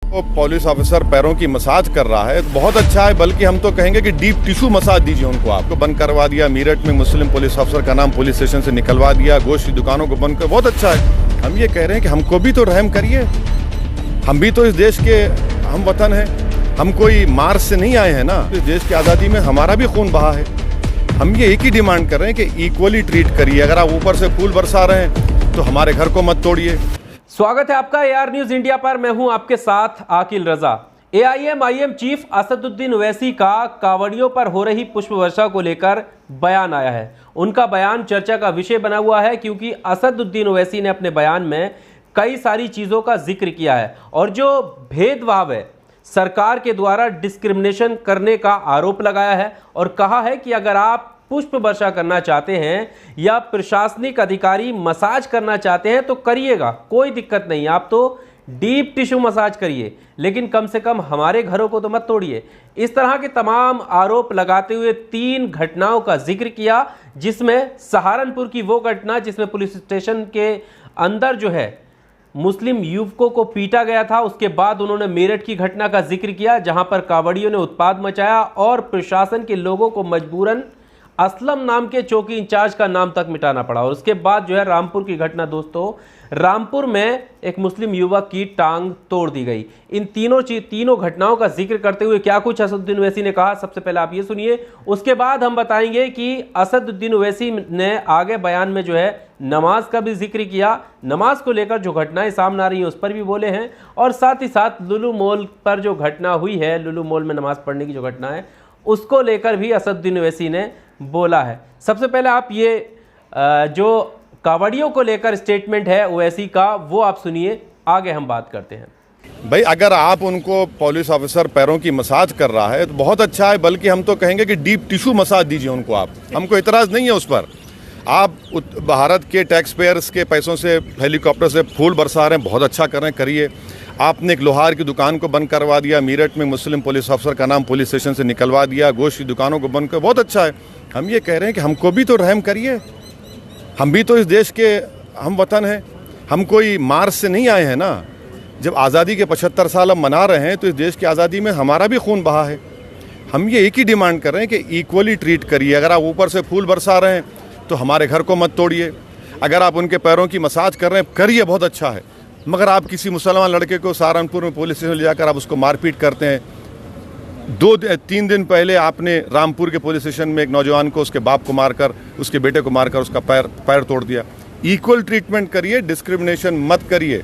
वो police officer पैरों की मसाज कर रहा है तो बहुत अच्छा है, बल्कि हम तो कहेंगे कि डीप टिश्यू मसाज दीजिए उनको। आपको बंद करवा दिया, मीरठ में मुस्लिम पुलिस ऑफिसर का नाम पुलिस स्टेशन से निकलवा दिया, गोश्त की दुकानों को बंद कर, बहुत अच्छा है। हम ये कह रहे हैं कि हमको भी तो रहम करिए, हम भी तो इस देश के हम वतन हैं, हम कोई मार्च से नहीं आए हैं ना। इस देश की आज़ादी में हमारा भी खून बहा है। हम ये एक ही डिमांड कर रहे हैं कि इक्वली ट्रीट करिए। अगर आप ऊपर से फूल बरसा रहे हैं तो हमारे घर को मत तोड़िए। स्वागत है आपका AR न्यूज इंडिया पर। मैं हूं आपके साथ आकिल रजा। AIM चीफ असदुद्दीन ओवैसी का कांवड़ियों पर हो रही पुष्प वर्षा को लेकर बयान आया है। उनका बयान चर्चा का विषय बना हुआ है क्योंकि असदुद्दीन ओवैसी ने अपने बयान में कई सारी चीजों का जिक्र किया है और जो भेदभाव है, सरकार के द्वारा डिस्क्रिमिनेशन करने का आरोप लगाया है और कहा है कि अगर आप पुष्प वर्षा करना चाहते हैं या प्रशासनिक अधिकारी मसाज करना चाहते हैं तो करिएगा, कोई दिक्कत नहीं, आप तो डीप टिश्यू मसाज करिए, लेकिन कम से कम हमारे घरों को तो मत तोड़िए। इस तरह के तमाम आरोप लगाते हुए 3 घटनाओं का जिक्र किया, जिसमें सहारनपुर की वो घटना जिसमें पुलिस स्टेशन के अंदर जो है मुस्लिम युवकों को पीटा गया था, उसके बाद उन्होंने मेरठ की घटना का जिक्र किया जहां पर कांवड़ियों ने उत्पात मचाया और प्रशासन के लोगों को मजबूरन असलम नाम के चौकी इंचार्ज का नाम तक मिटाना पड़ा। और उसके बाद जो है रामपुर की घटना, दोस्तों रामपुर में एक मुस्लिम युवक की टांग तोड़ दी गई। इन तीनों घटनाओं का जिक्र करते हुए क्या कुछ असदुद्दीन ओवैसी ने कहा, सबसे पहले आप ये सुनिए, उसके बाद हम बताएंगे कि असदुद्दीन ओवैसी ने आगे बयान में जो है नमाज का भी जिक्र किया, नमाज को लेकर जो घटनाएं सामने आ रही हैं उस पर भी बोले हैं, और साथ ही साथ लुलु मॉल पर जो घटना हुई है, लुलु मॉल में नमाज पढ़ने की जो घटना है उसको लेकर भी असदुद्दीन ओवैसी ने बोला है। सबसे पहले आप ये जो कांवड़ियों को लेकर स्टेटमेंट है ओवैसी का, वो आप सुनिए, आगे हम बात करते हैं। भाई अगर आप उनको पुलिस ऑफिसर पैरों की मसाज कर रहा है तो बहुत अच्छा है, बल्कि हम तो कहेंगे कि डीप टिश्यू मसाज दीजिए उनको। आप, हमको इतराज़ नहीं है उस पर। आप भारत के टैक्स पेयर्स के पैसों से हेलीकॉप्टर से फूल बरसा रहे हैं, बहुत अच्छा कर रहे हैं, करिए। आपने एक लोहार की दुकान को बंद करवा दिया, मीरठ में मुस्लिम पुलिस ऑफिसर का नाम पुलिस स्टेशन से निकलवा दिया, गोश्त की दुकानों को बंद कर, बहुत अच्छा है। हम ये कह रहे हैं कि हमको भी तो रहम करिए, हम भी तो इस देश के हम वतन हैं, हम कोई मार्च से नहीं आए हैं ना। जब आज़ादी के 75 साल हम मना रहे हैं तो इस देश की आज़ादी में हमारा भी खून बहा है। हम ये एक ही डिमांड कर रहे हैं कि इक्वली ट्रीट करिए। अगर आप ऊपर से फूल बरसा रहे हैं तो हमारे घर को मत तोड़िए। अगर आप उनके पैरों की मसाज कर रहे हैं, करिए, बहुत अच्छा है। मगर आप किसी मुसलमान लड़के को सहारनपुर में पुलिस स्टेशन ले जाकर आप उसको मारपीट करते हैं। 2-3 दिन पहले आपने रामपुर के पुलिस स्टेशन में एक नौजवान को, उसके बाप को मारकर, उसके बेटे को मारकर उसका पैर तोड़ दिया। इक्वल ट्रीटमेंट करिए, डिस्क्रिमिनेशन मत करिए।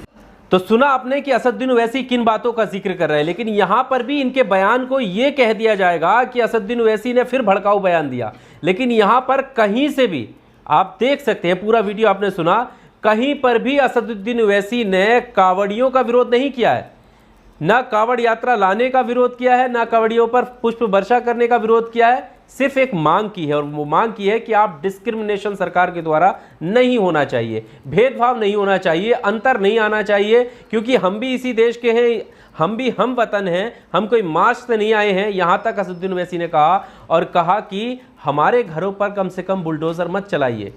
तो सुना आपने कि असदुद्दीन ओवैसी किन बातों का जिक्र कर रहे हैं, लेकिन यहां पर भी इनके बयान को यह कह दिया जाएगा कि असदुद्दीन ओवैसी ने फिर भड़काऊ बयान दिया। लेकिन यहां पर कहीं से भी आप देख सकते हैं, पूरा वीडियो आपने सुना, कहीं पर भी असदुद्दीन ओवैसी ने कांवड़ियों का विरोध नहीं किया है, ना कांवड़ यात्रा लाने का विरोध किया है, ना कांवड़ियों पर पुष्प वर्षा करने का विरोध किया है। सिर्फ एक मांग की है और वो मांग की है कि आप डिस्क्रिमिनेशन सरकार के द्वारा नहीं होना चाहिए, भेदभाव नहीं होना चाहिए, अंतर नहीं आना चाहिए, क्योंकि हम भी इसी देश के हैं, हम भी हम वतन हैं, हम कोई मार्च से नहीं आए हैं। यहां तक असदुद्दीन ओवैसी ने कहा और कहा कि हमारे घरों पर कम से कम बुलडोजर मत चलाइए,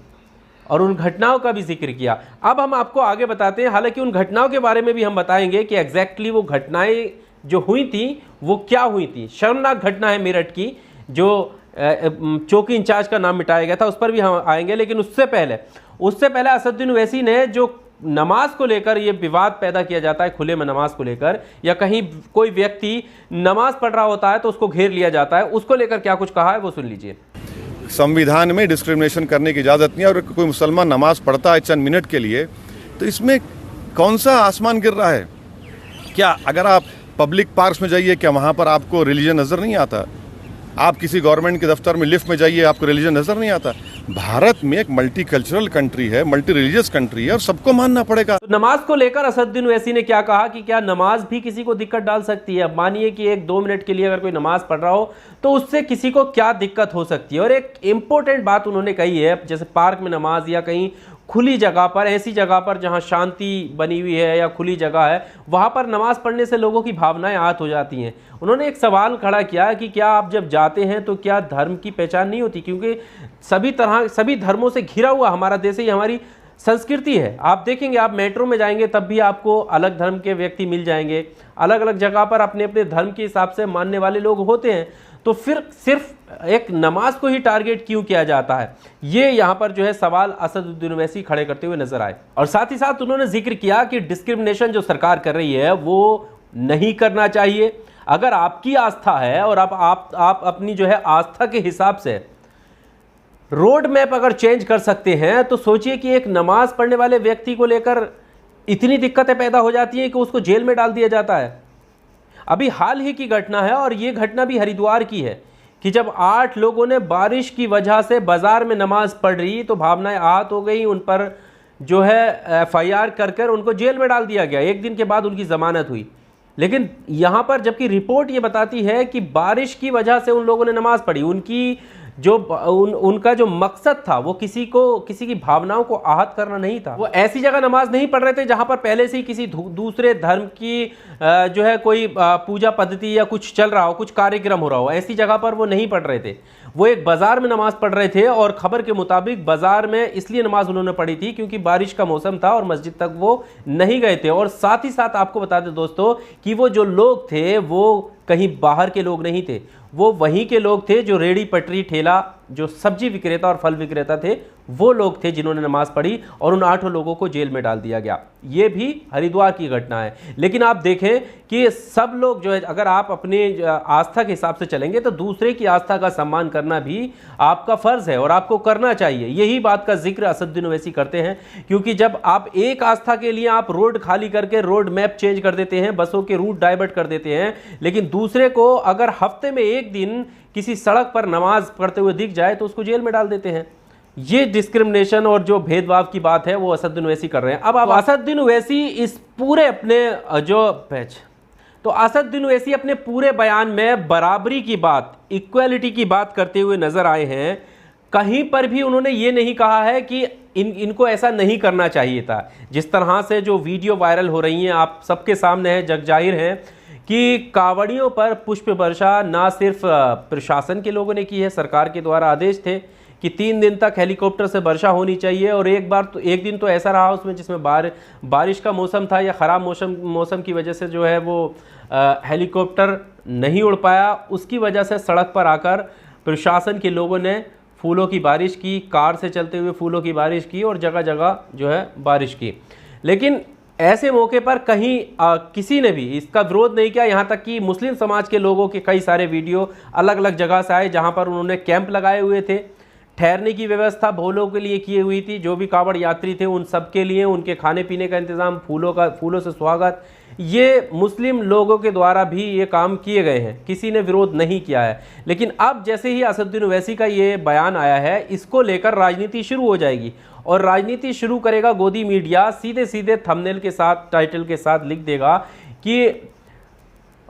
और उन घटनाओं का भी जिक्र किया। अब हम आपको आगे बताते हैं, हालांकि उन घटनाओं के बारे में भी हम बताएंगे कि एग्जैक्टली वो घटनाएं जो हुई थी वो क्या हुई थी। शर्मनाक घटना है मेरठ की, जो चौकी इंचार्ज का नाम मिटाया गया था, उस पर भी हम आएंगे। लेकिन उससे पहले असदुद्दीन ओवैसी ने जो नमाज को लेकर ये विवाद पैदा किया जाता है, खुले में नमाज को लेकर, या कहीं कोई व्यक्ति नमाज पढ़ रहा होता है तो उसको घेर लिया जाता है, उसको लेकर क्या कुछ कहा है वो सुन लीजिए। संविधान में डिस्क्रिमिनेशन करने की इजाज़त नहीं है, और कोई मुसलमान नमाज पढ़ता है चंद मिनट के लिए तो इसमें कौन सा आसमान गिर रहा है? क्या अगर आप पब्लिक पार्क्स में जाइए, क्या वहाँ पर आपको रिलीजन नज़र नहीं आता? आप किसी गवर्नमेंट के दफ्तर में लिफ्ट में जाइए, आपको रिलीजन नज़र नहीं आता? भारत में एक मल्टी कल्चरल कंट्री है, मल्टी रिलीजियस कंट्री है, और सबको मानना पड़ेगा। तो नमाज को लेकर असदुद्दीन ओवैसी ने क्या कहा कि क्या नमाज भी किसी को दिक्कत डाल सकती है? अब मानिए कि 1-2 मिनट के लिए अगर कोई नमाज पढ़ रहा हो तो उससे किसी को क्या दिक्कत हो सकती है। और एक इंपॉर्टेंट बात उन्होंने कही है, जैसे पार्क में नमाज या कहीं खुली जगह पर, ऐसी जगह पर जहां शांति बनी हुई है या खुली जगह है, वहां पर नमाज पढ़ने से लोगों की भावनाएं आहत हो जाती हैं। उन्होंने एक सवाल खड़ा किया कि क्या आप जब जाते हैं तो क्या धर्म की पहचान नहीं होती? क्योंकि सभी धर्मों से घिरा हुआ हमारा देश है, हमारी संस्कृति है। आप देखेंगे, आप मेट्रो में जाएंगे तब भी आपको अलग धर्म के व्यक्ति मिल जाएंगे, अलग अलग जगह पर अपने अपने धर्म के हिसाब से मानने वाले लोग होते हैं। तो फिर सिर्फ एक नमाज को ही टारगेट क्यों किया जाता है, ये यहाँ पर जो है सवाल असदुद्दीन ओवैसी खड़े करते हुए नजर आए। और साथ ही साथ उन्होंने जिक्र किया कि डिस्क्रिमिनेशन जो सरकार कर रही है वो नहीं करना चाहिए। अगर आपकी आस्था है और आप अपनी जो है आस्था के हिसाब से रोड मैप अगर चेंज कर सकते हैं, तो सोचिए कि एक नमाज पढ़ने वाले व्यक्ति को लेकर इतनी दिक्कतें पैदा हो जाती हैं कि उसको जेल में डाल दिया जाता है। अभी हाल ही की घटना है, और ये घटना भी हरिद्वार की है, कि जब 8 लोगों ने बारिश की वजह से बाजार में नमाज पढ़ रही तो भावनाएं आहत हो गई, उन पर जो है FIR कर उनको जेल में डाल दिया गया। 1 दिन के बाद उनकी जमानत हुई। लेकिन यहाँ पर जबकि रिपोर्ट ये बताती है कि बारिश की वजह से उन लोगों ने नमाज पढ़ी, उनका जो मकसद था वो किसी की भावनाओं को आहत करना नहीं था। वो ऐसी जगह नमाज नहीं पढ़ रहे थे जहां पर पहले से ही किसी दूसरे धर्म की जो है कोई पूजा पद्धति या कुछ चल रहा हो, कुछ कार्यक्रम हो रहा हो, ऐसी जगह पर वो नहीं पढ़ रहे थे। वो एक बाजार में नमाज पढ़ रहे थे, और खबर के मुताबिक बाजार में इसलिए नमाज उन्होंने पढ़ी थी क्योंकि बारिश का मौसम था और मस्जिद तक वो नहीं गए थे। और साथ ही साथ आपको बता दें दोस्तों कि वो जो लोग थे वो कहीं बाहर के लोग नहीं थे, वो वहीं के लोग थे जो रेड़ी पटरी ठेला, जो सब्जी विक्रेता और फल विक्रेता थे, वो लोग थे जिन्होंने नमाज पढ़ी, और उन 8 लोगों को जेल में डाल दिया गया। ये भी हरिद्वार की घटना है। लेकिन आप देखें कि सब लोग जो है, अगर आप अपने आस्था के हिसाब से चलेंगे तो दूसरे की आस्था का सम्मान करना भी आपका फर्ज है और आपको करना चाहिए। यही बात का जिक्र असदुद्दीन ओवैसी करते हैं, क्योंकि जब आप एक आस्था के लिए आप रोड खाली करके रोड मैप चेंज कर देते हैं, बसों के रूट डाइवर्ट कर देते हैं, लेकिन दूसरे को अगर हफ्ते में 1 दिन किसी सड़क पर नमाज पढ़ते हुए दिख जाए तो उसको जेल में डाल देते हैं। ये डिस्क्रिमिनेशन और जो भेदभाव की बात है वो असदुद्दीन ओवैसी कर रहे हैं। अब असदुद्दीन ओवैसी इस पूरे अपने असदुद्दीन ओवैसी अपने पूरे बयान में बराबरी की बात, इक्वालिटी की बात करते हुए नजर आए हैं। कहीं पर भी उन्होंने ये नहीं कहा है कि इनको ऐसा नहीं करना चाहिए था। जिस तरह से जो वीडियो वायरल हो रही हैं, आप सबके सामने है, जग जाहिर है कि कांवड़ियों पर पुष्प वर्षा ना सिर्फ प्रशासन के लोगों ने की है, सरकार के द्वारा आदेश थे कि 3 दिन तक हेलीकॉप्टर से वर्षा होनी चाहिए, और एक दिन तो ऐसा रहा उसमें जिसमें बारिश का मौसम था या ख़राब मौसम की वजह से जो है वो हेलीकॉप्टर नहीं उड़ पाया। उसकी वजह से सड़क पर आकर प्रशासन के लोगों ने फूलों की बारिश की, कार से चलते हुए फूलों की बारिश की, और जगह जगह जो है बारिश की। लेकिन ऐसे मौके पर कहीं किसी ने भी इसका विरोध नहीं किया। यहाँ तक कि मुस्लिम समाज के लोगों के कई सारे वीडियो अलग अलग जगह से आए जहाँ पर उन्होंने कैंप लगाए हुए थे, ठहरने की व्यवस्था भोलों के लिए की हुई थी, जो भी कांवड़ यात्री थे उन सब के लिए उनके खाने पीने का इंतजाम, फूलों से स्वागत, ये मुस्लिम लोगों के द्वारा भी ये काम किए गए हैं, किसी ने विरोध नहीं किया है। लेकिन अब जैसे ही असदुद्दीन ओवैसी का ये बयान आया है, इसको लेकर राजनीति शुरू हो जाएगी, और राजनीति शुरू करेगा गोदी मीडिया। सीधे सीधे थंबनेल के साथ, टाइटल के साथ लिख देगा कि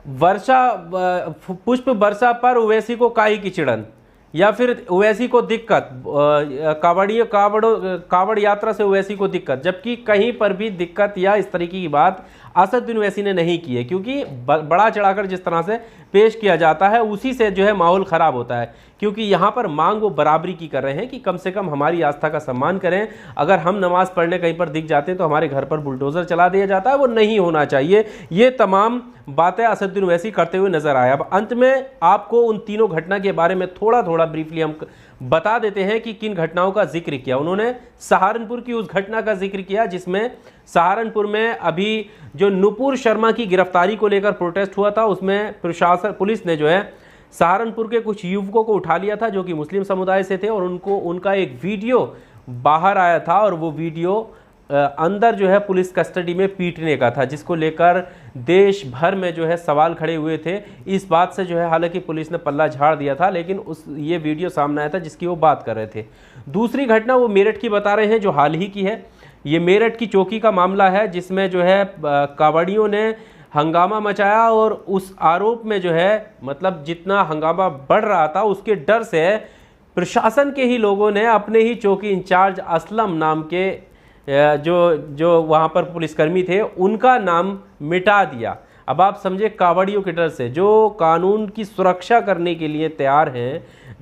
पुष्प वर्षा पर ओवैसी को काई की चिड़न, या फिर ओवैसी को दिक्कत, कावड़ यात्रा से ओवैसी को दिक्कत। जबकि कहीं पर भी दिक्कत या इस तरीके की बात असदुद्दीन ओवैसी ने नहीं की है, क्योंकि बड़ा चढ़ाकर जिस तरह से पेश किया जाता है उसी से जो है माहौल ख़राब होता है। क्योंकि यहाँ पर मांग वो बराबरी की कर रहे हैं कि कम से कम हमारी आस्था का सम्मान करें। अगर हम नमाज पढ़ने कहीं पर दिख जाते हैं तो हमारे घर पर बुलडोज़र चला दिया जाता है, वो नहीं होना चाहिए। ये तमाम बातें असदुद्दीन ओवैसी करते हुए नजर आए। अब अंत में आपको उन तीनों घटना के बारे में थोड़ा थोड़ा ब्रीफली हम बता देते हैं कि किन घटनाओं का जिक्र किया। उन्होंने सहारनपुर की उस घटना का जिक्र किया जिसमें सहारनपुर में अभी जो नुपुर शर्मा की गिरफ्तारी को लेकर प्रोटेस्ट हुआ था, उसमें प्रशासन, पुलिस ने जो है सहारनपुर के कुछ युवकों को उठा लिया था जो कि मुस्लिम समुदाय से थे, और उनका एक वीडियो बाहर आया था, और वो वीडियो अंदर जो है पुलिस कस्टडी में पीटने का था, जिसको लेकर देश भर में जो है सवाल खड़े हुए थे। इस बात से जो है हालांकि पुलिस ने पल्ला झाड़ दिया था, लेकिन ये वीडियो सामने आया था जिसकी वो बात कर रहे थे। दूसरी घटना वो मेरठ की बता रहे हैं जो हाल ही की है। ये मेरठ की चौकी का मामला है जिसमें जो है कांवड़ियों ने हंगामा मचाया, और उस आरोप में जो है मतलब जितना हंगामा बढ़ रहा था उसके डर से प्रशासन के ही लोगों ने अपने ही चौकी इंचार्ज असलम नाम के जो वहाँ पर पुलिसकर्मी थे उनका नाम मिटा दिया। अब आप समझे, कांवड़ियों के डर से जो कानून की सुरक्षा करने के लिए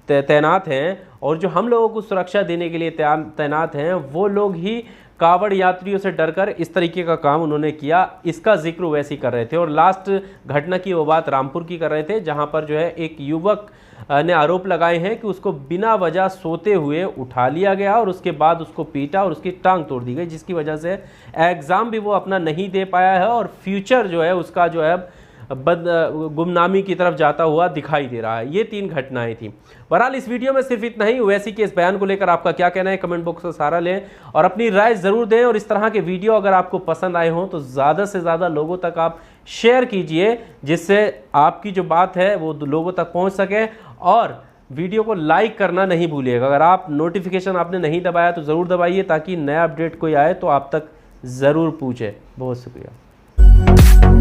तैनात हैं और जो हम लोगों को सुरक्षा देने के लिए तैनात हैं, वो लोग ही कावड़ यात्रियों से डरकर इस तरीके का काम उन्होंने किया, इसका जिक्र वैसे ही कर रहे थे। और लास्ट घटना की वो बात रामपुर की कर रहे थे, जहां पर जो है एक युवक ने आरोप लगाए हैं कि उसको बिना वजह सोते हुए उठा लिया गया और उसके बाद उसको पीटा और उसकी टांग तोड़ दी गई, जिसकी वजह से एग्ज़ाम भी वो अपना नहीं दे पाया है और फ्यूचर जो है उसका जो है गुमनामी की तरफ जाता हुआ दिखाई दे रहा है। ये 3 घटनाएं थी। बहरहाल इस वीडियो में सिर्फ इतना ही। ओवैसी के इस बयान को लेकर आपका क्या कहना है, कमेंट बॉक्स से सहारा लें और अपनी राय ज़रूर दें। और इस तरह के वीडियो अगर आपको पसंद आए हों तो ज़्यादा से ज़्यादा लोगों तक आप शेयर कीजिए, जिससे आपकी जो बात है वो लोगों तक पहुँच सके। और वीडियो को लाइक करना नहीं भूलिएगा। अगर आप नोटिफिकेशन आपने नहीं दबाया तो ज़रूर दबाइए, ताकि नया अपडेट कोई आए तो आप तक ज़रूर पहुँचे। बहुत शुक्रिया।